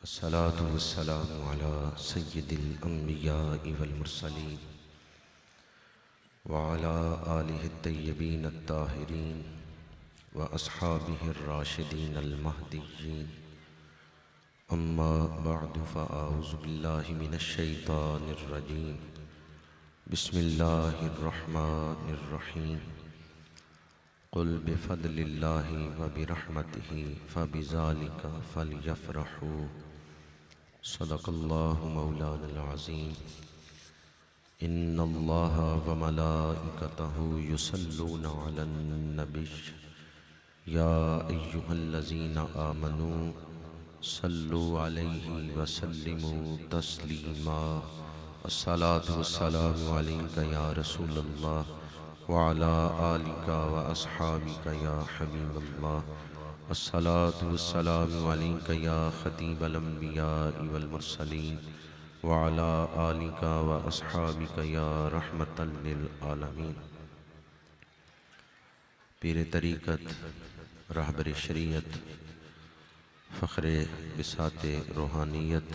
الصلاة والسلام على سيد الأنبياء والمرسلين وعلى آله الطيبين الطاهرين وأصحابه الراشدين المهديين. أما بعد فأعوذ بالله من الشيطان الرجيم. بسم الله الرحمن الرحيم. قل بفضل الله وبرحمته فبذلك فليفرحوا. صدق الله مولانا العظيم. إن الله وملائكته يصلون على النبي يا أيها الذين آمنوا صلوا عليه وسلموا تسليما. الصلاة والسلام عليك يا رسول الله وعلى آلك وأصحابك يا حبيب الله. الصلاة والسلام عليك يا خطيب الأنبياء والمرسلين وعلى آلك وأصحابك يا رحمة للعالمين. پیر طریقت، رہبر شریعت، فخر بساط روحانیت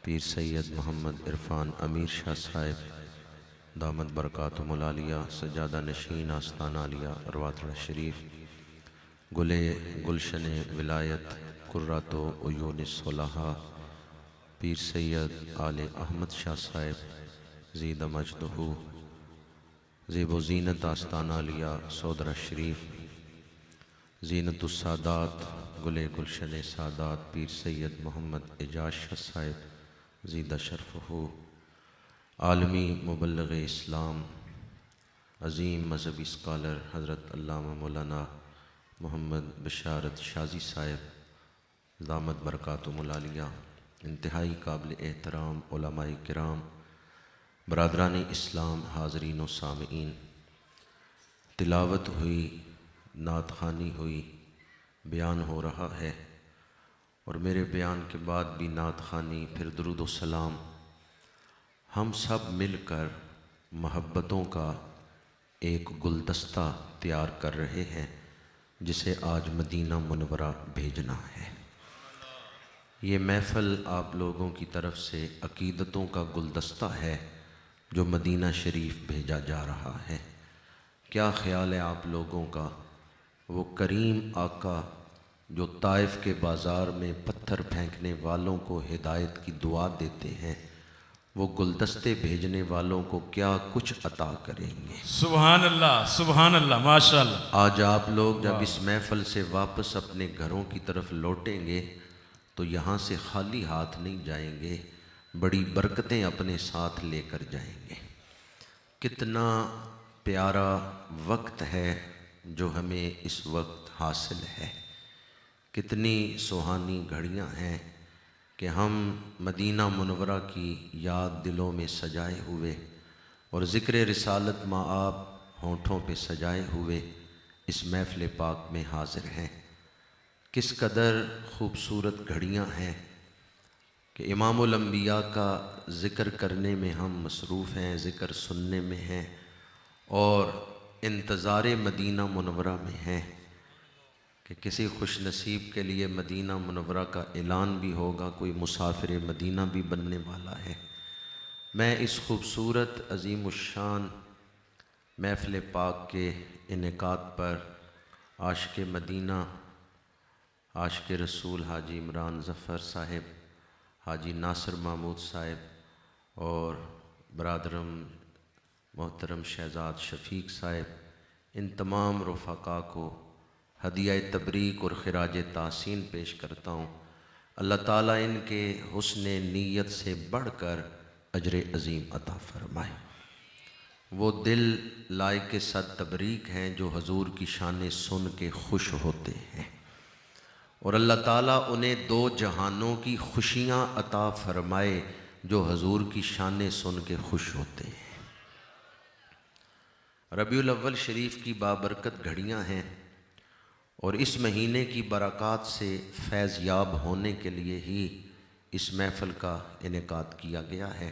پیر سید محمد عرفان امیر شاہ صاحب دامت برکاتہم العالیہ، سجادہ نشین آستانہ عالیہ اروات شریف، گلے گلشن ولایت، قرۃ عیون الصلحاء پیر سید آل احمد شاہ صاحب زید مجدہ، زیب و زینت آستانہ عالیہ سودرہ شریف، زینت السادات، گلے گلشن سادات پیر سید محمد اعجاز شاہ صاحب زیدہ شرفہ، عالمی مبلغ اسلام، عظیم مذہبی اسکالر حضرت علامہ مولانا محمد بشارت شازی صاحب دامت برکاتہم العالیہ، انتہائی قابل احترام علماء کرام، برادران اسلام، حاضرین و سامعین، تلاوت ہوئی، نعت خوانی ہوئی، بیان ہو رہا ہے، اور میرے بیان کے بعد بھی نعت خوانی، پھر درود و سلام، ہم سب مل کر محبتوں کا ایک گلدستہ تیار کر رہے ہیں جسے آج مدینہ منورہ بھیجنا ہے۔ یہ محفل آپ لوگوں کی طرف سے عقیدتوں کا گلدستہ ہے جو مدینہ شریف بھیجا جا رہا ہے۔ کیا خیال ہے آپ لوگوں کا؟ وہ کریم آقا جو طائف کے بازار میں پتھر پھینکنے والوں کو ہدایت کی دعا دیتے ہیں، وہ گلدستے بھیجنے والوں کو کیا کچھ عطا کریں گے؟ سبحان اللہ، سبحان اللہ، ماشاءاللہ۔ آج آپ لوگ جب اس محفل سے واپس اپنے گھروں کی طرف لوٹیں گے تو یہاں سے خالی ہاتھ نہیں جائیں گے، بڑی برکتیں اپنے ساتھ لے کر جائیں گے۔ کتنا پیارا وقت ہے جو ہمیں اس وقت حاصل ہے، کتنی سہانی گھڑیاں ہیں کہ ہم مدینہ منورہ کی یاد دلوں میں سجائے ہوئے اور ذکر رسالت مآب ہونٹوں پہ سجائے ہوئے اس محفل پاک میں حاضر ہیں۔ کس قدر خوبصورت گھڑیاں ہیں کہ امام الانبیاء کا ذکر کرنے میں ہم مصروف ہیں، ذکر سننے میں ہیں، اور انتظار مدینہ منورہ میں ہیں کہ کسی خوش نصیب کے لیے مدینہ منورہ کا اعلان بھی ہوگا، کوئی مسافر مدینہ بھی بننے والا ہے۔ میں اس خوبصورت عظیم الشان محفل پاک کے انعقاد پر عاشق مدینہ، عاشق رسول حاجی عمران ظفر صاحب، حاجی ناصر محمود صاحب اور برادرم محترم شہزاد شفیق صاحب، ان تمام رفقاء کو ہدیہ تبریک اور خراج تحسین پیش کرتا ہوں۔ اللہ تعالیٰ ان کے حسن نیت سے بڑھ کر اجر عظیم عطا فرمائے۔ وہ دل لائق صد تبریک ہیں جو حضور کی شان سن کے خوش ہوتے ہیں، اور اللہ تعالیٰ انہیں دو جہانوں کی خوشیاں عطا فرمائے جو حضور کی شان سن کے خوش ہوتے ہیں۔ ربیع الاول شریف کی بابرکت گھڑیاں ہیں، اور اس مہینے کی برکات سے فیض یاب ہونے کے لیے ہی اس محفل کا انعقاد کیا گیا ہے۔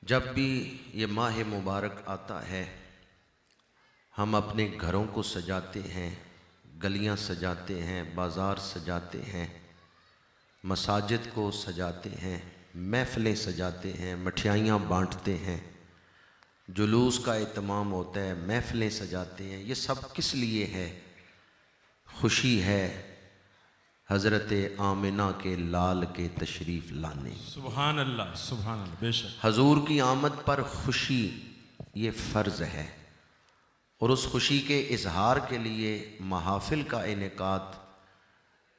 جب بھی یہ ماہ مبارک آتا ہے ہم اپنے گھروں کو سجاتے ہیں، گلیاں سجاتے ہیں، بازار سجاتے ہیں، مساجد کو سجاتے ہیں، محفلیں سجاتے ہیں، مٹھائیاں بانٹتے ہیں، جلوس کا اہتمام ہوتا ہے، محفلیں سجاتے ہیں، یہ سب کس لیے ہے؟ خوشی ہے حضرت آمنہ کے لال کے تشریف لانے۔ سبحان اللہ، سبحان اللہ، بے شک۔ حضور کی آمد پر خوشی یہ فرض ہے، اور اس خوشی کے اظہار کے لیے محافل کا انعقاد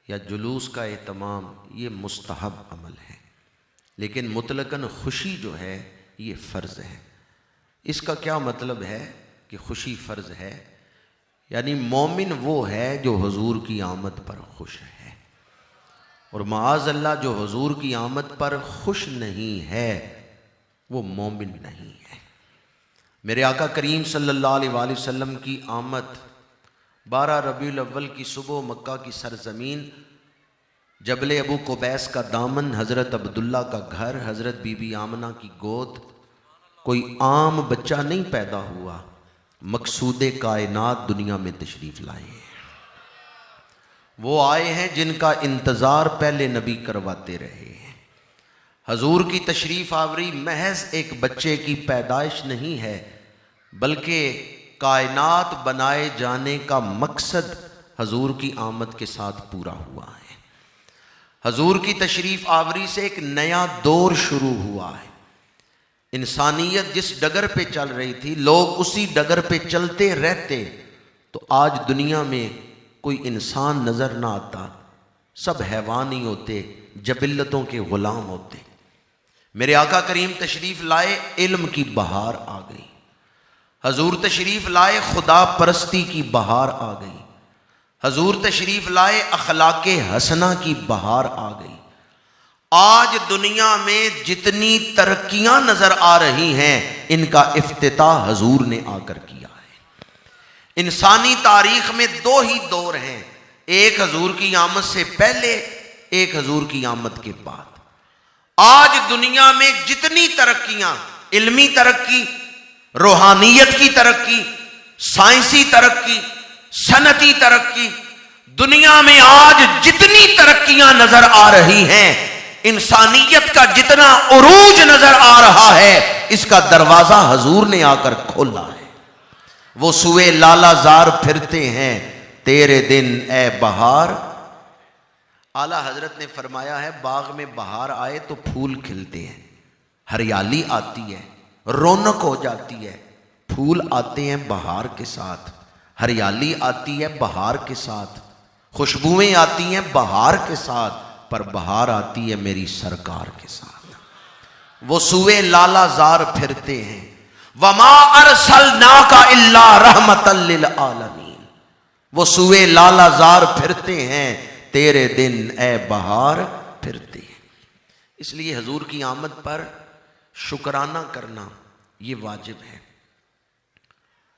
یا جلوس کا اہتمام یہ مستحب عمل ہے، لیکن مطلقاً خوشی جو ہے یہ فرض ہے۔ اس کا کیا مطلب ہے کہ خوشی فرض ہے؟ یعنی مومن وہ ہے جو حضور کی آمد پر خوش ہے، اور معاذ اللہ جو حضور کی آمد پر خوش نہیں ہے وہ مومن نہیں ہے۔ میرے آقا کریم صلی اللہ علیہ وآلہ وسلم کی آمد 12 ربیع الاول کی صبح مکہ کی سرزمین، جبل ابو قبیس کا دامن، حضرت عبداللہ کا گھر، حضرت بی بی آمنہ کی گود، کوئی عام بچہ نہیں پیدا ہوا، مقصود کائنات دنیا میں تشریف لائے ہیں۔ وہ آئے ہیں جن کا انتظار پہلے نبی کرواتے رہے ہیں۔ حضور کی تشریف آوری محض ایک بچے کی پیدائش نہیں ہے، بلکہ کائنات بنائے جانے کا مقصد حضور کی آمد کے ساتھ پورا ہوا ہے۔ حضور کی تشریف آوری سے ایک نیا دور شروع ہوا ہے۔ انسانیت جس ڈگر پہ چل رہی تھی، لوگ اسی ڈگر پہ چلتے رہتے تو آج دنیا میں کوئی انسان نظر نہ آتا، سب حیوان ہی ہوتے، جبلتوں کے غلام ہوتے۔ میرے آقا کریم تشریف لائے، علم کی بہار آ گئی۔ حضور تشریف لائے، خدا پرستی کی بہار آ گئی۔ حضور تشریف لائے، اخلاق حسنہ کی بہار آ گئی۔ آج دنیا میں جتنی ترقیاں نظر آ رہی ہیں، ان کا افتتاح حضور نے آ کر کیا ہے۔ انسانی تاریخ میں دو ہی دور ہیں، ایک حضور کی آمد سے پہلے، ایک حضور کی آمد کے بعد۔ آج دنیا میں جتنی ترقیاں، علمی ترقی، روحانیت کی ترقی، سائنسی ترقی، صنعتی ترقی، دنیا میں آج جتنی ترقیاں نظر آ رہی ہیں، انسانیت کا جتنا عروج نظر آ رہا ہے، اس کا دروازہ حضور نے آ کر کھولا ہے۔ وہ سوئے لالا زار پھرتے ہیں، تیرے دن اے بہار۔ اعلیٰ حضرت نے فرمایا ہے، باغ میں بہار آئے تو پھول کھلتے ہیں، ہریالی آتی ہے، رونق ہو جاتی ہے، پھول آتے ہیں بہار کے ساتھ، ہریالی آتی ہے بہار کے ساتھ، خوشبوئیں آتی ہیں بہار کے ساتھ، پر بہار آتی ہے میری سرکار کے ساتھ۔ وہ سوئے لالا زار پھرتے ہیں، وما ارسلناک الا رحمتا للعالمین۔ وہ سوئے لالا زار پھرتے ہیں، تیرے دن اے بہار پھرتے ہیں۔ اس لیے حضور کی آمد پر شکرانہ کرنا یہ واجب ہے۔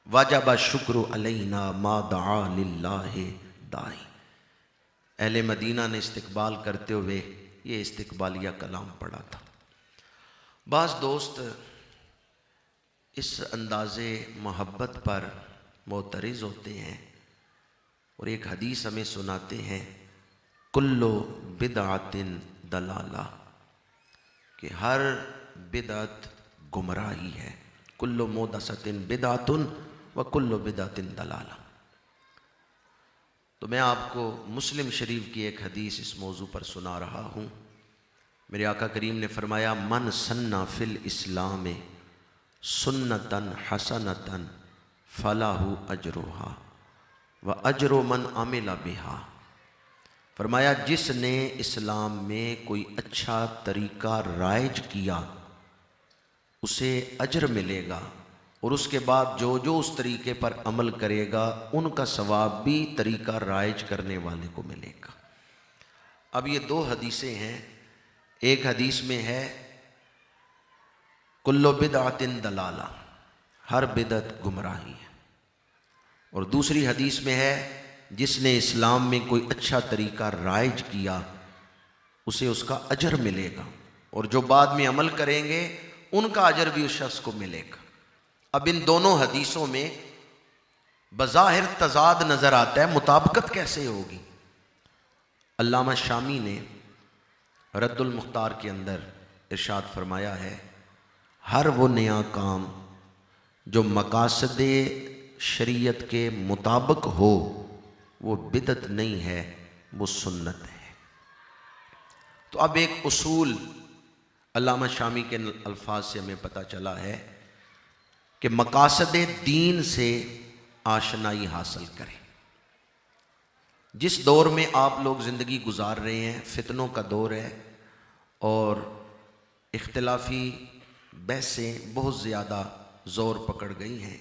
واجب شکر علینا ما دعا للہ دائی۔ اہل مدینہ نے استقبال کرتے ہوئے یہ استقبالیہ کلام پڑھا تھا۔ بعض دوست اس انداز محبت پر معترض ہوتے ہیں اور ایک حدیث ہمیں سناتے ہیں، کلو بدعت دلالہ، کہ ہر بدعت گمراہی ہے، کلو محدثۃ بدعت و کلو بدعت دلالہ۔ تو میں آپ کو مسلم شریف کی ایک حدیث اس موضوع پر سنا رہا ہوں۔ میرے آقا کریم نے فرمایا، من سنّ فی الاسلام سنتاً حسنتاً فلہ اجرہا و اجر من عمل بہا۔ فرمایا، جس نے اسلام میں کوئی اچھا طریقہ رائج کیا اسے اجر ملے گا، اور اس کے بعد جو جو اس طریقے پر عمل کرے گا ان کا ثواب بھی طریقہ رائج کرنے والے کو ملے گا۔ اب یہ دو حدیثیں ہیں، ایک حدیث میں ہے کلو بدعت دلالہ، ہر بدعت گمراہی ہے، اور دوسری حدیث میں ہے جس نے اسلام میں کوئی اچھا طریقہ رائج کیا اسے اس کا اجر ملے گا، اور جو بعد میں عمل کریں گے ان کا اجر بھی اس شخص کو ملے گا۔ اب ان دونوں حدیثوں میں بظاہر تضاد نظر آتا ہے، مطابقت کیسے ہوگی؟ علامہ شامی نے رد المختار کے اندر ارشاد فرمایا ہے، ہر وہ نیا کام جو مقاصد شریعت کے مطابق ہو وہ بدعت نہیں ہے، وہ سنت ہے۔ تو اب ایک اصول علامہ شامی کے الفاظ سے ہمیں پتہ چلا ہے کہ مقاصد دین سے آشنائی حاصل کریں۔ جس دور میں آپ لوگ زندگی گزار رہے ہیں، فتنوں کا دور ہے اور اختلافی بحثیں بہت زیادہ زور پکڑ گئی ہیں،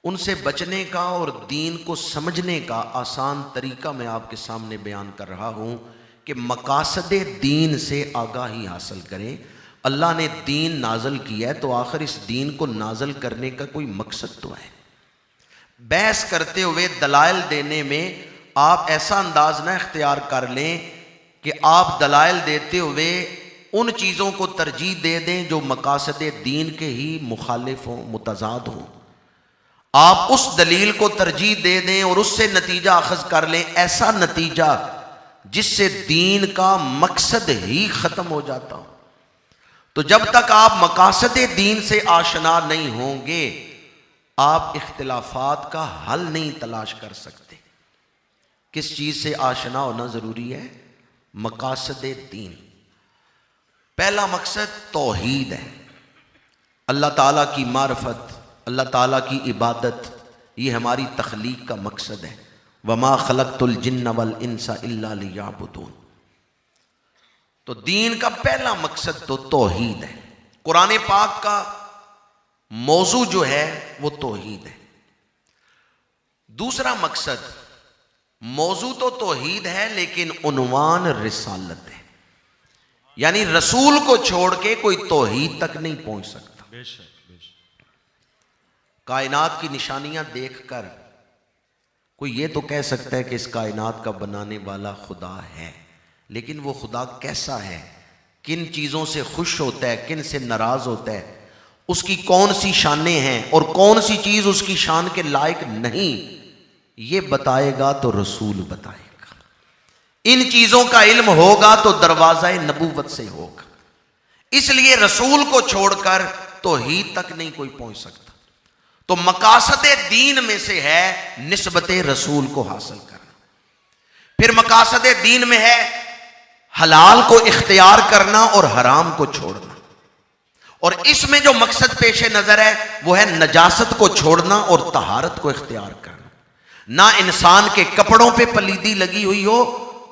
ان سے بچنے کا اور دین کو سمجھنے کا آسان طریقہ میں آپ کے سامنے بیان کر رہا ہوں کہ مقاصد دین سے آگاہی حاصل کریں۔ اللہ نے دین نازل کیا ہے تو آخر اس دین کو نازل کرنے کا کوئی مقصد تو ہے۔ بحث کرتے ہوئے دلائل دینے میں آپ ایسا انداز نہ اختیار کر لیں کہ آپ دلائل دیتے ہوئے ان چیزوں کو ترجیح دے دیں جو مقاصد دین کے ہی مخالف ہوں، متضاد ہوں۔ آپ اس دلیل کو ترجیح دے دیں اور اس سے نتیجہ اخذ کر لیں، ایسا نتیجہ جس سے دین کا مقصد ہی ختم ہو جاتا ہو۔ تو جب تک آپ مقاصد دین سے آشنا نہیں ہوں گے، آپ اختلافات کا حل نہیں تلاش کر سکتے۔ کس چیز سے آشنا ہونا ضروری ہے؟ مقاصد دین۔ پہلا مقصد توحید ہے، اللہ تعالیٰ کی معرفت، اللہ تعالیٰ کی عبادت، یہ ہماری تخلیق کا مقصد ہے۔ وَمَا خَلَقْتُ الْجِنَّ وَالْإِنسَ إِلَّا لِيَعْبُدُونَ۔ تو دین کا پہلا مقصد تو توحید ہے۔ قرآن پاک کا موضوع جو ہے وہ توحید ہے۔ دوسرا مقصد، موضوع تو توحید ہے لیکن عنوان رسالت ہے، یعنی رسول کو چھوڑ کے کوئی توحید تک نہیں پہنچ سکتا۔ بے شک بے شک۔ کائنات کی نشانیاں دیکھ کر کوئی یہ تو کہہ سکتا ہے کہ اس کائنات کا بنانے والا خدا ہے، لیکن وہ خدا کیسا ہے، کن چیزوں سے خوش ہوتا ہے، کن سے ناراض ہوتا ہے، اس کی کون سی شانیں ہیں اور کون سی چیز اس کی شان کے لائق نہیں، یہ بتائے گا تو رسول بتائے گا۔ ان چیزوں کا علم ہوگا تو دروازہ نبوت سے ہوگا۔ اس لیے رسول کو چھوڑ کر توحید تک نہیں کوئی پہنچ سکتا۔ تو مقاصد دین میں سے ہے نسبت رسول کو حاصل کرنا۔ پھر مقاصد دین میں ہے حلال کو اختیار کرنا اور حرام کو چھوڑنا، اور اس میں جو مقصد پیش نظر ہے وہ ہے نجاست کو چھوڑنا اور طہارت کو اختیار کرنا۔ نہ انسان کے کپڑوں پہ پلیدی لگی ہوئی ہو،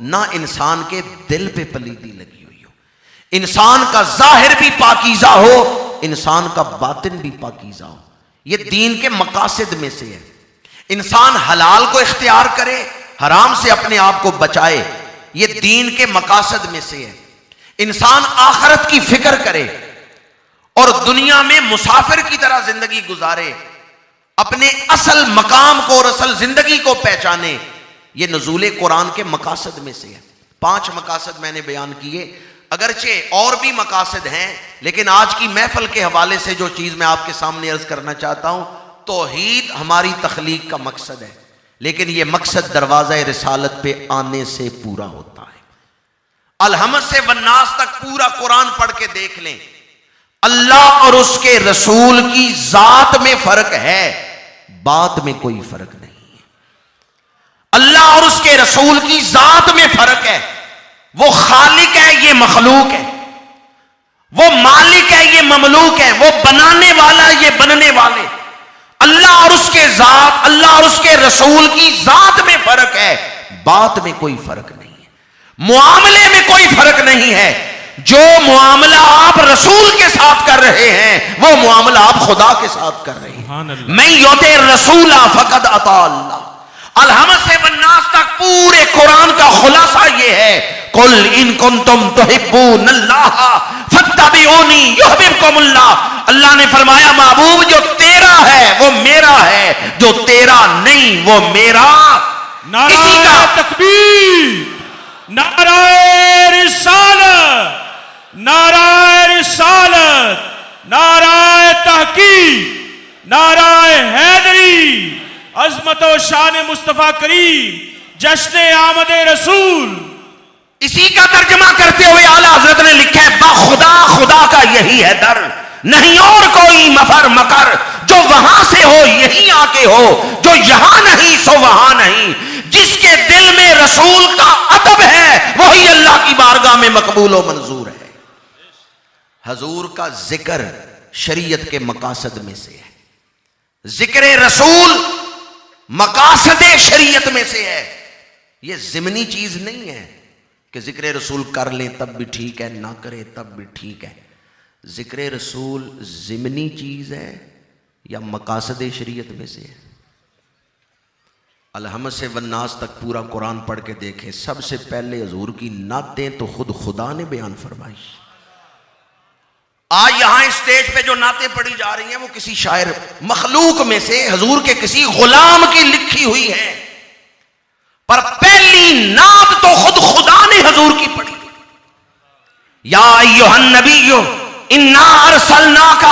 نہ انسان کے دل پہ پلیدی لگی ہوئی ہو۔ انسان کا ظاہر بھی پاکیزہ ہو، انسان کا باطن بھی پاکیزہ ہو۔ یہ دین کے مقاصد میں سے ہے۔ انسان حلال کو اختیار کرے، حرام سے اپنے آپ کو بچائے، یہ دین کے مقاصد میں سے ہے۔ انسان آخرت کی فکر کرے اور دنیا میں مسافر کی طرح زندگی گزارے، اپنے اصل مقام کو اور اصل زندگی کو پہچانے، یہ نزول قرآن کے مقاصد میں سے ہے۔ 5 مقاصد میں نے بیان کیے، اگرچہ اور بھی مقاصد ہیں، لیکن آج کی محفل کے حوالے سے جو چیز میں آپ کے سامنے عرض کرنا چاہتا ہوں، توحید ہماری تخلیق کا مقصد ہے، لیکن یہ مقصد دروازہ رسالت پہ آنے سے پورا ہوتا ہے۔ الحمد سے والناس تک پورا قرآن پڑھ کے دیکھ لیں، اللہ اور اس کے رسول کی ذات میں فرق ہے، بات میں کوئی فرق نہیں ہے۔ اللہ اور اس کے رسول کی ذات میں فرق ہے، وہ خالق ہے، یہ مخلوق ہے، وہ مالک ہے، یہ مملوک ہے، وہ بنانے والا، یہ بننے والے۔ اللہ اور اس کے ذات، اللہ اور اس کے رسول کی ذات میں فرق ہے، بات میں کوئی فرق نہیں ہے، معاملے میں کوئی فرق نہیں ہے۔ جو معاملہ آپ رسول کے ساتھ کر رہے ہیں وہ معاملہ آپ خدا کے ساتھ کر رہے ہیں۔ میں یوتے رسول فقد اطاع اللہ۔ الحمد سے والناس تک پورے قرآن کا خلاصہ یہ ہے، قل ان کنتم تحبون اللہ فاتبعونی یحببکم اللہ۔ اللہ نے فرمایا محبوب جو تیرا ہے وہ میرا ہے، جو تیرا نہیں وہ میرا۔ اسی کا تکبیر، نعرہ رسالت، نعرہ رسالت، نعرہ تحقیق، نعرہ حیدری، عظمت و شان مصطفیٰ کریم، جشن آمد رسول۔ اسی کا ترجمہ کرتے ہوئے خدا کا یہی ہے در، نہیں اور کوئی مفر مکر، جو وہاں سے ہو یہی آ کے ہو، جو یہاں نہیں سو وہاں نہیں، جس کے دل میں رسول کا ادب ہے وہی اللہ کی بارگاہ میں مقبول و منظور ہے۔ حضور کا ذکر شریعت کے مقاصد میں سے ہے، ذکر رسول مقاصد شریعت میں سے ہے، یہ ضمنی چیز نہیں ہے کہ ذکر رسول کر لیں تب بھی ٹھیک ہے، نہ کریں تب بھی ٹھیک ہے۔ ذکر رسول ضمنی چیز ہے یا مقاصد شریعت میں سے ہے؟ الحمد سے والناس تک پورا قرآن پڑھ کے دیکھیں، سب سے پہلے حضور کی نعتیں تو خود خدا نے بیان فرمائی۔ آج یہاں اسٹیج پہ جو نعتیں پڑھی جا رہی ہیں وہ کسی شاعر مخلوق میں سے حضور کے کسی غلام کی لکھی ہوئی ہیں، پر پہلی نعت تو خود خدا نے حضور کی پڑھی۔ یا ایھا النبی انا ارسلناک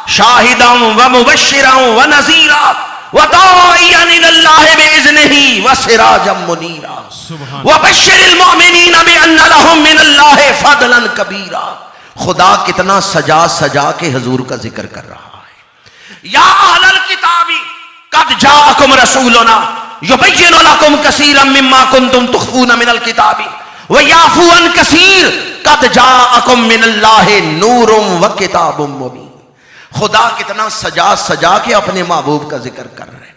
شاہدا ومبشرا ونذیرا وداعیا الی اللہ باذنہ وسراجا منیرا وبشر المؤمنین بان لهم من اللہ فضلا کبیرا۔ خدا کتنا سجا سجا کے حضور کا ذکر کر رہا ہے۔ یا اہل الکتاب قد جاءکم رسولنا یبین لکم کثیرا مما کنتم تخفون من الکتاب ویعفو عن کثیر قد جاءکم من اللہ نور وکتاب مبین۔ خدا کتنا سجا سجا کے اپنے محبوب کا ذکر کر رہے ہیں۔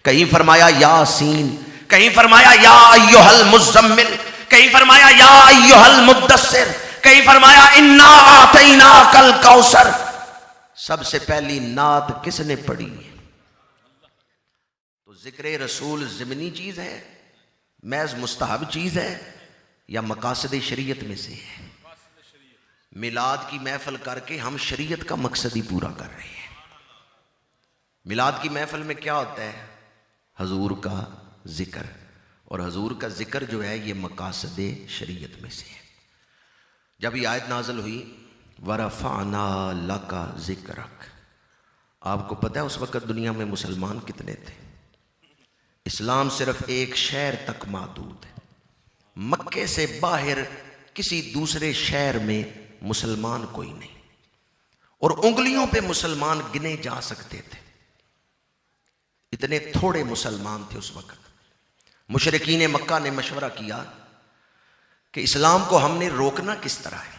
کہیں فرمایا یاسین، کہیں فرمایا یا ایھا المزمل، کہیں فرمایا یا ایھا المدثر، کہیں فرمایا انا اعطیناک الکوثر۔ سب سے پہلی نعت کس نے پڑھی؟ تو ذکر رسول ضمنی چیز ہے، محض مستحب چیز ہے، یا مقاصد شریعت میں سے ہے؟ میلاد کی محفل کر کے ہم شریعت کا مقصد ہی پورا کر رہے ہیں۔ میلاد کی محفل میں کیا ہوتا ہے؟ حضور کا ذکر، اور حضور کا ذکر جو ہے یہ مقاصد شریعت میں سے ہے۔ جب یہ آیت نازل ہوئی وَرَفَعْنَا لَكَ ذِكْرَكَ، آپ کو پتہ ہے اس وقت دنیا میں مسلمان کتنے تھے؟ اسلام صرف ایک شہر تک محدود ہے، مکے سے باہر کسی دوسرے شہر میں مسلمان کوئی نہیں، اور انگلیوں پہ مسلمان گنے جا سکتے تھے، اتنے تھوڑے مسلمان تھے اس وقت۔ مشرکین مکہ نے مشورہ کیا کہ اسلام کو ہم نے روکنا کس طرح ہے۔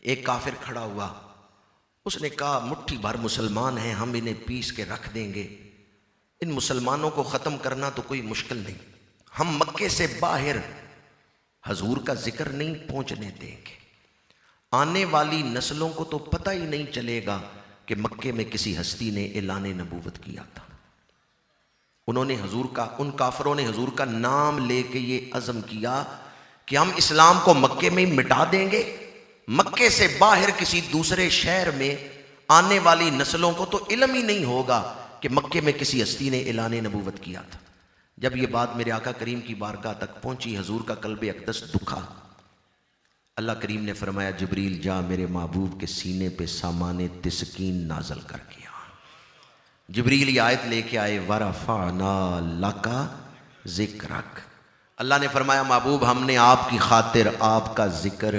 ایک کافر کھڑا ہوا، اس نے کہا مٹھی بھر مسلمان ہیں، ہم انہیں پیس کے رکھ دیں گے، ان مسلمانوں کو ختم کرنا تو کوئی مشکل نہیں، ہم مکے سے باہر حضور کا ذکر نہیں پہنچنے دیں گے، آنے والی نسلوں کو تو پتہ ہی نہیں چلے گا کہ مکے میں کسی ہستی نے اعلان نبوت کیا تھا۔ انہوں نے حضور کا، ان کافروں نے حضور کا نام لے کے یہ عزم کیا کہ ہم اسلام کو مکے میں مٹا دیں گے، مکے سے باہر کسی دوسرے شہر میں آنے والی نسلوں کو تو علم ہی نہیں ہوگا کہ مکے میں کسی ہستی نے اعلان نبوت کیا تھا۔ جب یہ بات میرے آقا کریم کی بارگاہ تک پہنچی، حضور کا قلب اقدس دکھا، اللہ کریم نے فرمایا جبریل جا میرے محبوب کے سینے پہ سامان تسکین نازل کر کے آ۔ جبریل یہ آیت لے کے آئے وَرَفَعْنَا لَكَ ذِكْرَكَ۔ اللہ نے فرمایا محبوب ہم نے آپ کی خاطر آپ کا ذکر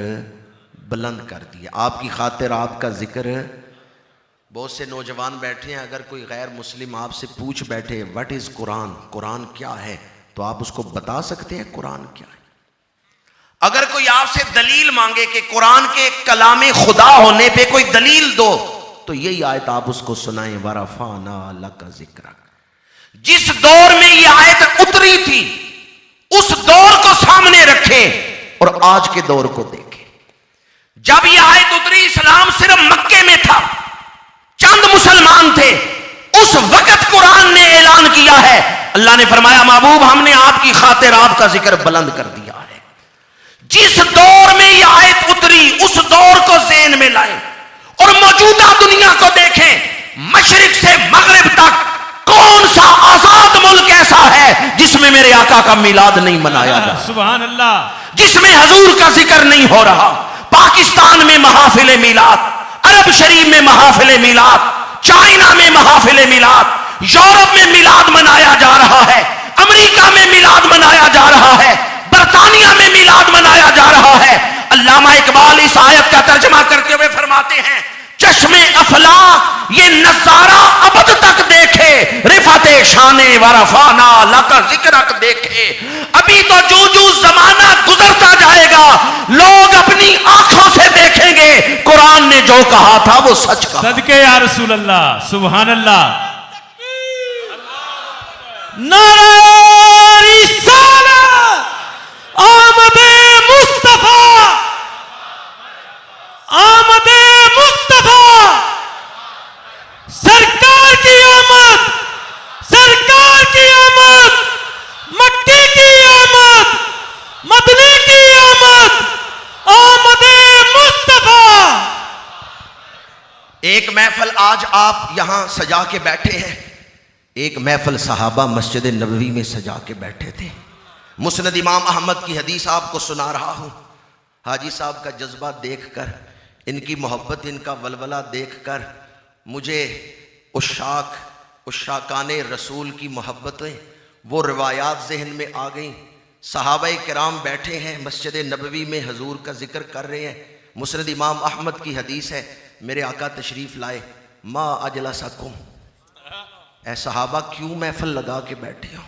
بلند کر دیا، آپ کی خاطر آپ کا ذکر۔ بہت سے نوجوان بیٹھے ہیں، اگر کوئی غیر مسلم آپ سے پوچھ بیٹھے وٹ از قرآن، قرآن کیا ہے، تو آپ اس کو بتا سکتے ہیں قرآن کیا ہے؟ اگر کوئی آپ سے دلیل مانگے کہ قرآن کے کلام خدا ہونے پہ کوئی دلیل دو، تو یہی آیت آپ اس کو سنائیں وَرَفَعْنَا لَكَ ذِكْرَكَ۔ جس دور میں یہ آیت اتری تھی اس دور کو سامنے رکھیں اور آج کے دور کو دیکھیں۔ جب یہ آیت اتری اسلام صرف مکے میں تھا، چند مسلمان تھے، اس وقت قرآن نے اعلان کیا ہے، اللہ نے فرمایا محبوب ہم نے آپ کی خاطر آپ کا ذکر بلند کر دیا ہے۔ جس دور میں یہ آیت اتری اس دور کو ذہن میں لائیں اور موجودہ دنیا کو دیکھیں، مشرق سے مغرب تک کون سا آزاد ملک ایسا ہے جس میں میرے آقا کا میلاد نہیں منایا جا، سبحان اللہ، جس میں حضور کا ذکر نہیں ہو رہا؟ پاکستان میں محافل میلاد، عرب شریف میں محافل میلاد، چائنا میں محافل میلاد، یورپ میں میلاد منایا جا رہا ہے، امریکہ میں میلاد منایا جا رہا ہے، برطانیہ میں میلاد منایا جا رہا ہے۔ علامہ اقبال اقبال اس آیت کا ترجمہ کرتے ہوئے فرماتے ہیں چشم افلاک یہ نظارہ ابد تک دیکھے، رفعت شان و رفعنا لک ذکرک دیکھے. ابھی تو جو زمانہ گزرتا جائے گا لوگ اپنی آنکھوں سے دیکھیں گے قرآن نے جو کہا تھا وہ سچ کہا. صدقے یا رسول اللہ، سبحان اللہ. نعرہ رسالت، آمد مصطفیٰ، آمد مصطفیٰ، سرکار کی آمد، سرکار کی آمد، مکی کی آمد، مدنی کی آمد، آمد مصطفیٰ. ایک محفل آج آپ یہاں سجا کے بیٹھے ہیں، ایک محفل صحابہ مسجد نبوی میں سجا کے بیٹھے تھے. مسند امام احمد کی حدیث آپ کو سنا رہا ہوں. حاجی صاحب کا جذبہ دیکھ کر، ان کی محبت، ان کا ولولہ دیکھ کر مجھے عشاقان رسول کی محبتیں، وہ روایات ذہن میں آ گئیں. صحابہ کرام بیٹھے ہیں مسجد نبوی میں، حضور کا ذکر کر رہے ہیں. مسند امام احمد کی حدیث ہے، میرے آقا تشریف لائے. ما اجلسکم، اے صحابہ کیوں محفل لگا کے بیٹھے ہو؟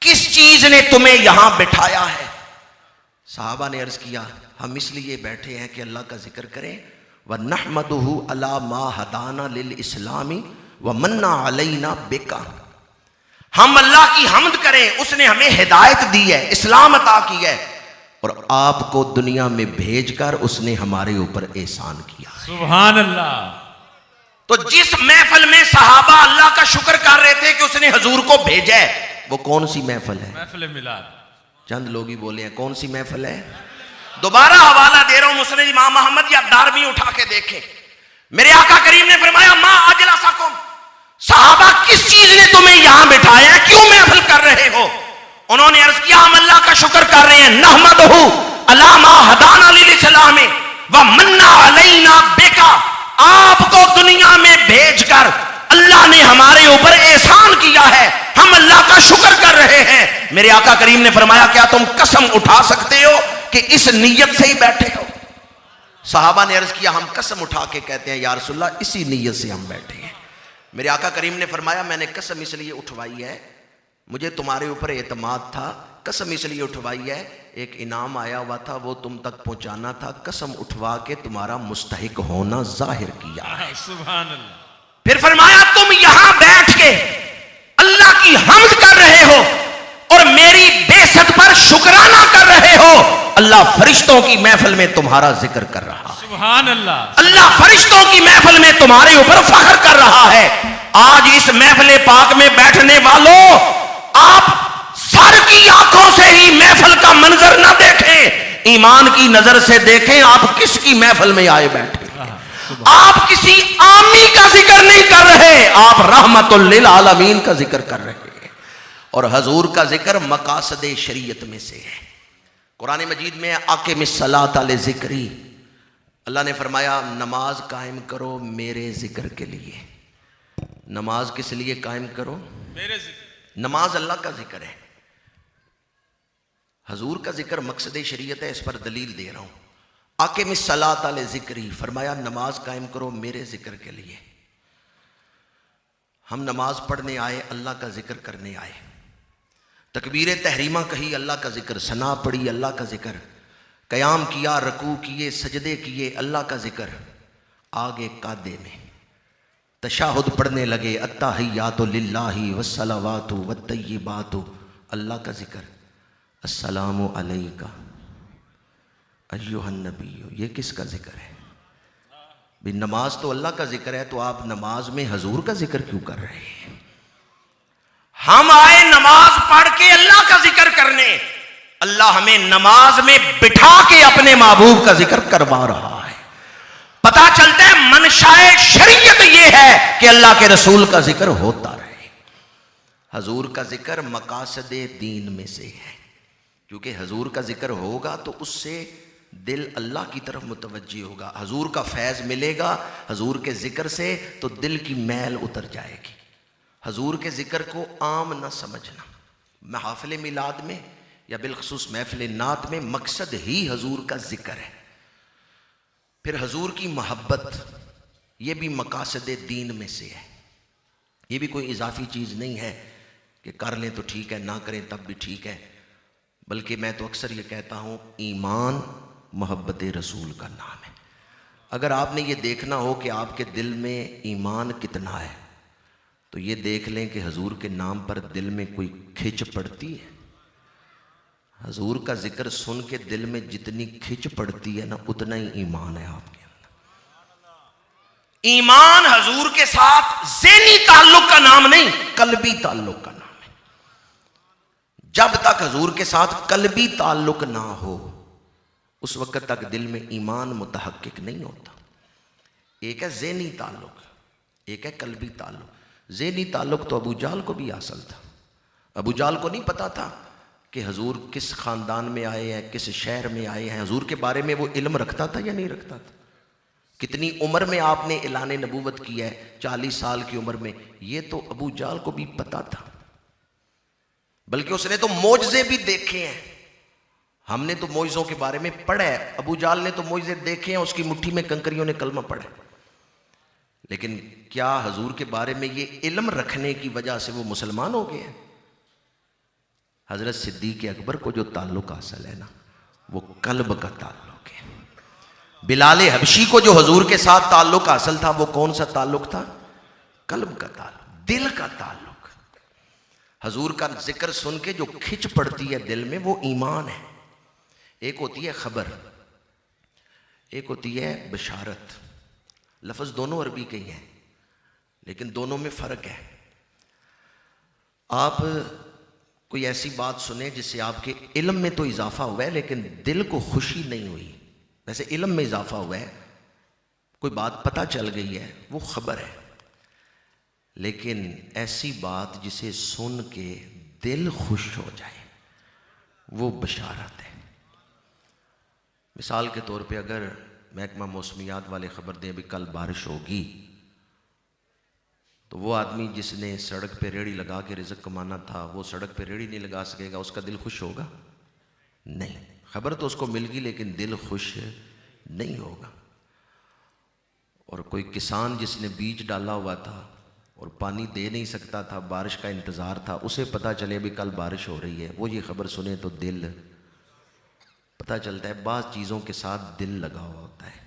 کس چیز نے تمہیں یہاں بٹھایا ہے؟ صحابہ نے عرض کیا ہم اس لیے بیٹھے ہیں کہ اللہ کا ذکر کریں. وَنَحْمَدُهُ عَلَى مَا هَدَانَا لِلْإِسْلَامِ وَمَنَّ عَلَيْنَا بِكَ، ہم اللہ کی حمد کریں، اس نے ہمیں ہدایت دی ہے، اسلام عطا کی ہے، اور آپ کو دنیا میں بھیج کر اس نے ہمارے اوپر احسان کیا. سبحان اللہ. تو جس محفل میں صحابہ اللہ کا شکر کر رہے تھے کہ اس نے حضور کو بھیجا ہے، وہ کون سی محفل ہے؟ محفل میلاد. چند لوگ ہی بولے ہیں کون سی محفل ہے. دوبارہ حوالہ دے رہا ہوں مسند امام احمد یا دارمی اٹھا کے دیکھیں. میرے آقا کریم نے فرمایا ما اجلسکم، صحابہ کس چیز نے تمہیں یہاں بٹھایا ہے، کیوں محفل کر رہے ہو؟ انہوں نے عرض کیا ہم اللہ کا شکر کر رہے ہیں. نحمدہ علی ما ہدانا للاسلام ومن علینا بک، آپ کو دنیا میں بھیج کر اللہ نے ہمارے اوپر احسان کیا ہے، ہم اللہ کا شکر کر رہے ہیں. میرے آقا کریم نے فرمایا کیا تم قسم اٹھا سکتے ہو کہ اس نیت سے ہی بیٹھے ہو؟ صحابہ نے عرض کیا ہم قسم اٹھا کے کہتے ہیں یا رسول اللہ اسی نیت سے ہم بیٹھے ہیں. میرے آقا کریم نے فرمایا میں نے قسم اس لیے اٹھوائی ہے، مجھے تمہارے اوپر اعتماد تھا، قسم اس لیے اٹھوائی ہے، ایک انعام آیا ہوا تھا وہ تم تک پہنچانا تھا، قسم اٹھوا کے تمہارا مستحق ہونا ظاہر کیا ہے. سبحان اللہ. پھر فرمایا تم یہاں بیٹھ کے اللہ کی حمد کر رہے ہو اور میری بعثت پر شکرانہ کر رہے ہو، اللہ فرشتوں کی محفل میں تمہارا ذکر کر رہا ہے. سبحان اللہ. اللہ فرشتوں کی محفل میں تمہارے اوپر فخر کر رہا ہے. آج اس محفل پاک میں بیٹھنے والوں، آپ سر کی آنکھوں سے ہی محفل کا منظر نہ دیکھیں، ایمان کی نظر سے دیکھیں آپ کس کی محفل میں آئے بیٹھے. آپ کسی عامی کا ذکر نہیں کر رہے، آپ رحمت للعالمین کا ذکر کر رہے ہیں. اور حضور کا ذکر مقاصد شریعت میں سے ہے. قرآن مجید میں اقم الصلاۃ لذکری، اللہ نے فرمایا نماز قائم کرو میرے ذکر کے لیے. نماز کس لیے قائم کرو؟ میرے ذکر. نماز اللہ کا ذکر ہے، حضور کا ذکر مقصد شریعت ہے. اس پر دلیل دے رہا ہوں. اقم الصلاۃ لذکری، فرمایا نماز قائم کرو میرے ذکر کے لیے. ہم نماز پڑھنے آئے، اللہ کا ذکر کرنے آئے. تکبیر تحریمہ کہی، اللہ کا ذکر. ثنا پڑھی، اللہ کا ذکر. قیام کیا، رکوع کیے، سجدے کیے، اللہ کا ذکر. آگے قادے میں تشہد پڑھنے لگے، التحیات للہ والصلوات والطیبات، اللہ کا ذکر. السلام علیکہ ایھا النبی، یہ کس کا ذکر ہے؟ بھی نماز تو اللہ کا ذکر ہے، تو آپ نماز میں حضور کا ذکر کیوں کر رہے ہیں؟ ہم آئے نماز پڑھ کے اللہ کا ذکر کرنے، اللہ ہمیں نماز میں بٹھا کے اپنے محبوب کا ذکر کروا رہا ہے. پتا چلتا ہے منشائے شریعت یہ ہے کہ اللہ کے رسول کا ذکر ہوتا رہے. حضور کا ذکر مقاصد دین میں سے ہے، کیونکہ حضور کا ذکر ہوگا تو اس سے دل اللہ کی طرف متوجہ ہوگا، حضور کا فیض ملے گا حضور کے ذکر سے، تو دل کی میل اتر جائے گی. حضور کے ذکر کو عام نہ سمجھنا. محافل میلاد میں یا بالخصوص محفل نعت میں مقصد ہی حضور کا ذکر ہے. پھر حضور کی محبت، یہ بھی مقاصد دین میں سے ہے، یہ بھی کوئی اضافی چیز نہیں ہے کہ کر لیں تو ٹھیک ہے، نہ کریں تب بھی ٹھیک ہے، بلکہ میں تو اکثر یہ کہتا ہوں ایمان محبت رسول کا نام ہے۔ اگر آپ نے یہ دیکھنا ہو کہ آپ کے دل میں ایمان کتنا ہے تو یہ دیکھ لیں کہ حضور کے نام پر دل میں کوئی کھچ پڑتی ہے۔ حضور کا ذکر سن کے دل میں جتنی کھچ پڑتی ہے نا، اتنا ہی ایمان ہے آپ کے اندر۔ ایمان حضور کے ساتھ ذہنی تعلق کا نام نہیں، قلبی تعلق کا نام ہے۔ جب تک حضور کے ساتھ قلبی تعلق نہ ہو اس وقت تک دل میں ایمان متحقق نہیں ہوتا۔ ایک ہے ذہنی تعلق، ایک ہے قلبی تعلق۔ ذہنی تعلق تو ابو جہل کو بھی حاصل تھا۔ ابو جہل کو نہیں پتا تھا کہ حضور کس خاندان میں آئے ہیں، کس شہر میں آئے ہیں، حضور کے بارے میں وہ علم رکھتا تھا یا نہیں رکھتا تھا؟ کتنی عمر میں آپ نے اعلان نبوت کیا ہے؟ 40 سال کی عمر میں۔ یہ تو ابو جہل کو بھی پتا تھا، بلکہ اس نے تو معجزے بھی دیکھے ہیں۔ ہم نے تو معجزوں کے بارے میں پڑھا ہے، ابو جہل نے تو معجزے دیکھے ہیں، اس کی مٹھی میں کنکریوں نے کلمہ پڑھا ہے، لیکن کیا حضور کے بارے میں یہ علم رکھنے کی وجہ سے وہ مسلمان ہو گئے ہیں؟ حضرت صدیق اکبر کو جو تعلق حاصل ہے نا، وہ قلب کا تعلق ہے۔ بلال حبشی کو جو حضور کے ساتھ تعلق حاصل تھا وہ کون سا تعلق تھا؟ قلب کا تعلق، دل کا تعلق۔ حضور کا ذکر سن کے جو کھچ پڑتی ہے دل میں، وہ ایمان ہے۔ ایک ہوتی ہے خبر، ایک ہوتی ہے بشارت۔ لفظ دونوں عربی کے ہی ہیں لیکن دونوں میں فرق ہے۔ آپ کوئی ایسی بات سنیں جس سے آپ کے علم میں تو اضافہ ہوا ہے لیکن دل کو خوشی نہیں ہوئی، ویسے علم میں اضافہ ہوا ہے، کوئی بات پتہ چل گئی ہے، وہ خبر ہے۔ لیکن ایسی بات جسے سن کے دل خوش ہو جائے، وہ بشارت ہے۔ مثال کے طور پہ اگر محکمہ موسمیات والے خبر دیں ابھی کل بارش ہوگی، تو وہ آدمی جس نے سڑک پہ ریڑھی لگا کے رزق کمانا تھا، وہ سڑک پہ ریڑھی نہیں لگا سکے گا، اس کا دل خوش ہوگا؟ نہیں۔ خبر تو اس کو مل گئی لیکن دل خوش نہیں ہوگا۔ اور کوئی کسان جس نے بیج ڈالا ہوا تھا اور پانی دے نہیں سکتا تھا، بارش کا انتظار تھا، اسے پتہ چلے ابھی کل بارش ہو رہی ہے، وہ یہ خبر سنے تو دل پتہ چلتا ہے بعض چیزوں کے ساتھ دل لگا ہوا ہوتا ہے۔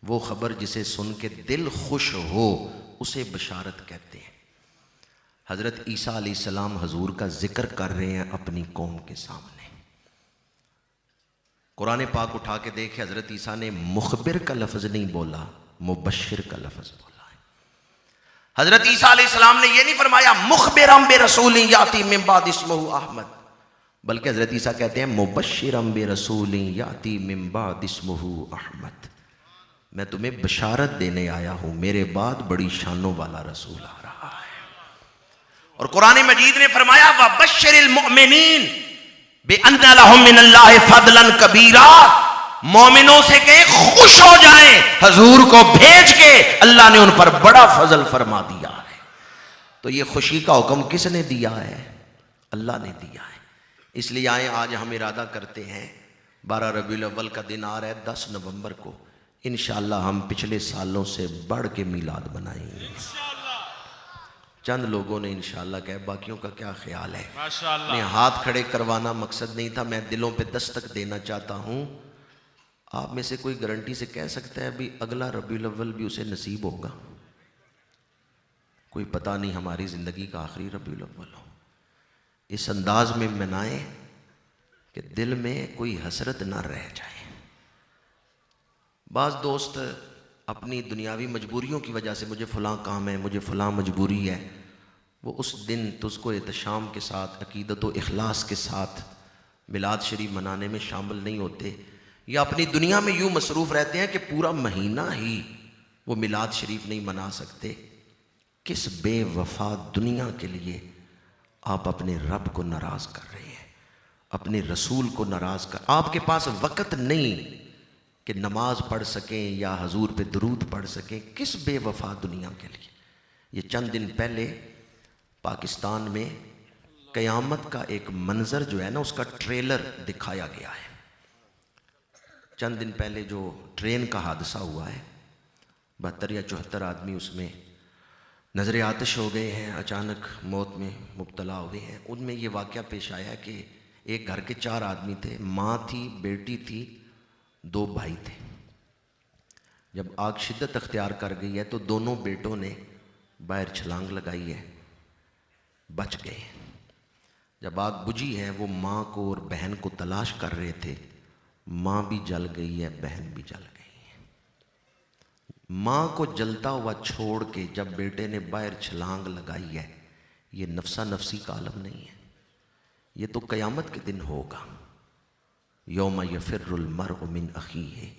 وہ خبر جسے سن کے دل خوش ہو اسے بشارت کہتے ہیں۔ حضرت عیسیٰ علیہ السلام حضور کا ذکر کر رہے ہیں اپنی قوم کے سامنے۔ قرآن پاک اٹھا کے دیکھے، حضرت عیسیٰ نے مخبر کا لفظ نہیں بولا، مبشر کا لفظ بولا ہے۔ حضرت عیسیٰ علیہ السلام نے یہ نہیں فرمایا مخبرم برسول یاتی من بعد اسمہ احمد، بلکہ حضرت عیسیٰ کہتے ہیں مبشرم برسول یاتی من بعد اسمہ احمد، میں تمہیں بشارت دینے آیا ہوں، میرے بعد بڑی شانوں والا رسول آ رہا ہے۔ اور قرآن مجید نے فرمایا وَبَشِّرِ الْمُؤْمِنِينَ بِأَنَّ لَهُم مِّنَ اللَّهِ فَضْلًا كَبِيرًا، مومنوں سے کہ خوش ہو جائیں، حضور کو بھیج کے اللہ نے ان پر بڑا فضل فرما دیا ہے۔ تو یہ خوشی کا حکم کس نے دیا ہے؟ اللہ نے دیا ہے۔ اس لیے آئیں آج ہم ارادہ کرتے ہیں، 12 ربیع الاول کا دن آ رہا ہے، 10 نومبر کو انشاءاللہ ہم پچھلے سالوں سے بڑھ کے میلاد منائیں گے۔ چند لوگوں نے انشاءاللہ کہا، باقیوں کا کیا خیال ہے؟ ماشاءاللہ۔ میں ہاتھ کھڑے کروانا مقصد نہیں تھا، میں دلوں پہ دستک دینا چاہتا ہوں۔ آپ میں سے کوئی گارنٹی سے کہہ سکتا ہے ابھی اگلا ربیع الاول بھی اسے نصیب ہوگا؟ کوئی پتہ نہیں، ہماری زندگی کا آخری ربیع الاول ہو۔ اس انداز میں منائیں کہ دل میں کوئی حسرت نہ رہ جائے۔ بعض دوست اپنی دنیاوی مجبوریوں کی وجہ سے مجھے فلاں کام ہے، مجھے فلاں مجبوری ہے، وہ اس دن تجھ کو احتشام کے ساتھ، عقیدت و اخلاص کے ساتھ میلاد شریف منانے میں شامل نہیں ہوتے، یا اپنی دنیا میں یوں مصروف رہتے ہیں کہ پورا مہینہ ہی وہ میلاد شریف نہیں منا سکتے۔ کس بے وفا دنیا کے لیے آپ اپنے رب کو ناراض کر رہے ہیں، اپنے رسول کو ناراض کر، آپ کے پاس وقت نہیں کہ نماز پڑھ سکیں یا حضور پہ درود پڑھ سکیں، کس بے وفا دنیا کے لیے۔ یہ چند دن پہلے پاکستان میں قیامت کا ایک منظر جو ہے نا، اس کا ٹریلر دکھایا گیا ہے۔ چند دن پہلے جو ٹرین کا حادثہ ہوا ہے، 72 یا 74 آدمی اس میں نظر آتش ہو گئے ہیں، اچانک موت میں مبتلا ہوئے ہیں۔ ان میں یہ واقعہ پیش آیا کہ ایک گھر کے 4 آدمی تھے، ماں تھی، بیٹی تھی، 2 بھائی تھے۔ جب آگ شدت اختیار کر گئی ہے تو دونوں بیٹوں نے باہر چھلانگ لگائی ہے، بچ گئے۔ جب آگ بجھی ہے وہ ماں کو اور بہن کو تلاش کر رہے تھے، ماں بھی جل گئی ہے، بہن بھی جل گئی ہے۔ ماں کو جلتا ہوا چھوڑ کے جب بیٹے نے باہر چھلانگ لگائی ہے، یہ نفسا نفسی کا عالم نہیں ہے، یہ تو قیامت کے دن ہوگا۔ یوم یفر المرء من اخیہ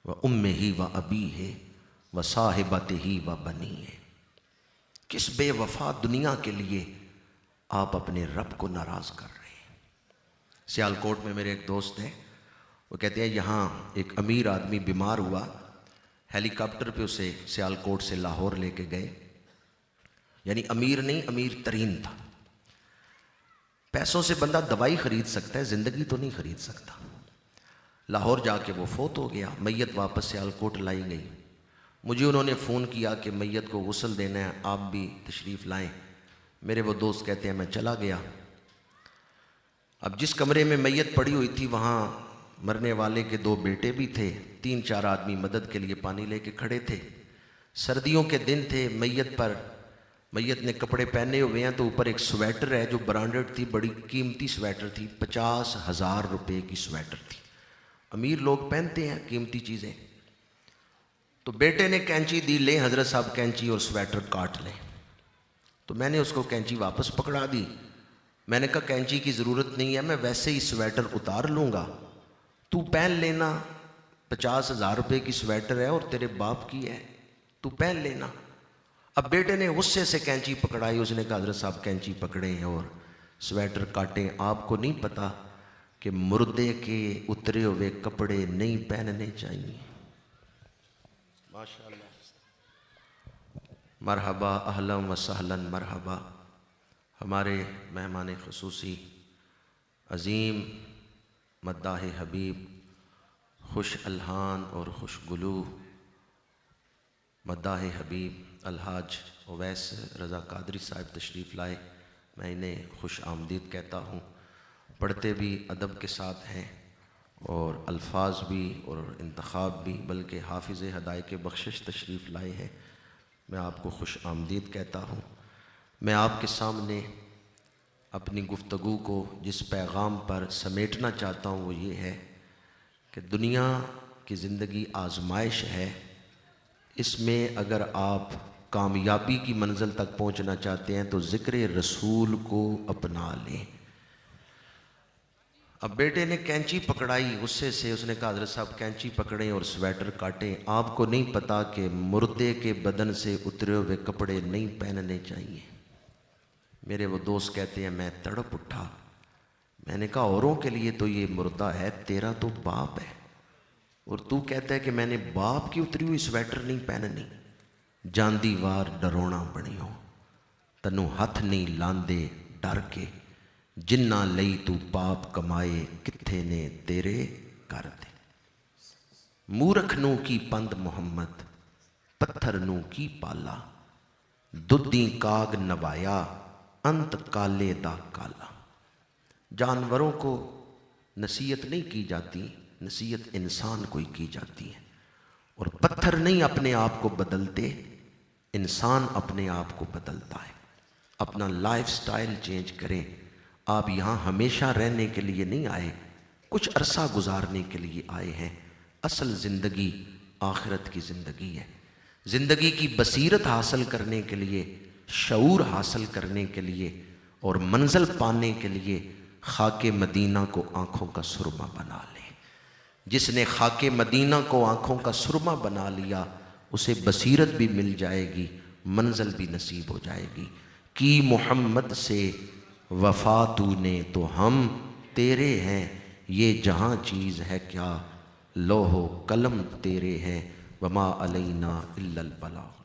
وامہ وابیہ وصاحبتہ وبنیہ۔ کس بے وفا دنیا کے لیے آپ اپنے رب کو ناراض کر رہے ہیں؟ سیالکوٹ میں میرے ایک دوست ہیں، وہ کہتے ہیں یہاں ایک امیر آدمی بیمار ہوا، ہیلی کاپٹر پہ اسے سیالکوٹ سے لاہور لے کے گئے، یعنی امیر نہیں، امیر ترین تھا۔ پیسوں سے بندہ دوائی خرید سکتا ہے، زندگی تو نہیں خرید سکتا۔ لاہور جا کے وہ فوت ہو گیا، میت واپس سیالکوٹ لائی گئی۔ مجھے انہوں نے فون کیا کہ میت کو غسل دینا ہے، آپ بھی تشریف لائیں۔ میرے وہ دوست کہتے ہیں میں چلا گیا۔ اب جس کمرے میں میت پڑی ہوئی تھی وہاں مرنے والے کے 2 بیٹے بھی تھے، 3-4 آدمی مدد کے لیے پانی لے کے کھڑے تھے۔ سردیوں کے دن تھے، میت نے کپڑے پہنے ہوئے ہیں تو اوپر ایک سویٹر ہے جو برانڈڈ تھی، بڑی قیمتی سویٹر تھی، 50,000 روپے کی سویٹر تھی۔ امیر لوگ پہنتے ہیں قیمتی چیزیں۔ تو بیٹے نے کینچی دی، لے حضرت صاحب کینچی اور سویٹر کاٹ لیں۔ تو میں نے اس کو کینچی واپس پکڑا دی، میں نے کہا کینچی کی ضرورت نہیں ہے، میں ویسے ہی سویٹر اتار لوں گا، تو پہن لینا، 50,000 روپے کی سویٹر ہے اور تیرے باپ کی ہے، تو پہن لینا۔ اب بیٹے نے غصے سے کینچی پکڑائی، اس نے کہا حضرت صاحب کینچی پکڑیں اور سویٹر کاٹیں، آپ کو نہیں پتا کہ مردے کے اترے ہوئے کپڑے نہیں پہننے چاہیے۔ ماشاءاللہ، مرحبا، اہلا و سہلا، مرحبا۔ ہمارے مہمان خصوصی عظیم مداح حبیب، خوش الحان اور خوش گلو مداح حبیب الحاج اویس رضا قادری صاحب تشریف لائے۔ میں انہیں خوش آمدید کہتا ہوں۔ پڑھتے بھی ادب کے ساتھ ہیں اور الفاظ بھی اور انتخاب بھی، بلکہ حافظ ہدایت بخشش تشریف لائے ہیں۔ میں آپ کو خوش آمدید کہتا ہوں۔ میں آپ کے سامنے اپنی گفتگو کو جس پیغام پر سمیٹنا چاہتا ہوں وہ یہ ہے کہ دنیا کی زندگی آزمائش ہے، اس میں اگر آپ کامیابی کی منزل تک پہنچنا چاہتے ہیں تو ذکر رسول کو اپنا لیں۔ اب بیٹے نے کینچی پکڑائی غصے سے، اس نے کہا حضرت صاحب کینچی پکڑیں اور سویٹر کاٹیں، آپ کو نہیں پتا کہ مردے کے بدن سے اترے ہوئے کپڑے نہیں پہننے چاہیے۔ میرے وہ دوست کہتے ہیں میں تڑپ اٹھا، میں نے کہا اوروں کے لیے تو یہ مردہ ہے، تیرا تو باپ ہے اور تو کہتا ہے کہ میں نے باپ کی اتری ہوئی سویٹر نہیں پہننی۔ جاندی وار ڈرونا بنی ہو، تنو ہاتھ نہیں لاندے ڈر کے، جنہ لئی تو پاپ کمائے کتھے نے تیرے کر دے۔ مورکھ نو کی پند محمد، پتھر نو کی پالا، دودیں کاگ نوایا، انت کالے دا کالا۔ جانوروں کو نصیحت نہیں کی جاتی، نصیحت انسان کو ہی کی جاتی ہے، اور پتھر نہیں اپنے آپ کو بدلتے، انسان اپنے آپ کو بدلتا ہے۔ اپنا لائف سٹائل چینج کریں۔ آپ یہاں ہمیشہ رہنے کے لیے نہیں آئے، کچھ عرصہ گزارنے کے لیے آئے ہیں۔ اصل زندگی آخرت کی زندگی ہے۔ زندگی کی بصیرت حاصل کرنے کے لیے، شعور حاصل کرنے کے لیے اور منزل پانے کے لیے خاک مدینہ کو آنکھوں کا سرما بنا لیں۔ جس نے خاک مدینہ کو آنکھوں کا سرما بنا لیا اسے بصیرت بھی مل جائے گی، منزل بھی نصیب ہو جائے گی۔ کی محمد سے وفا تو نے تو ہم تیرے ہیں، یہ جہاں چیز ہے کیا، لوح و قلم تیرے ہیں، وما علینا الا البلاغ۔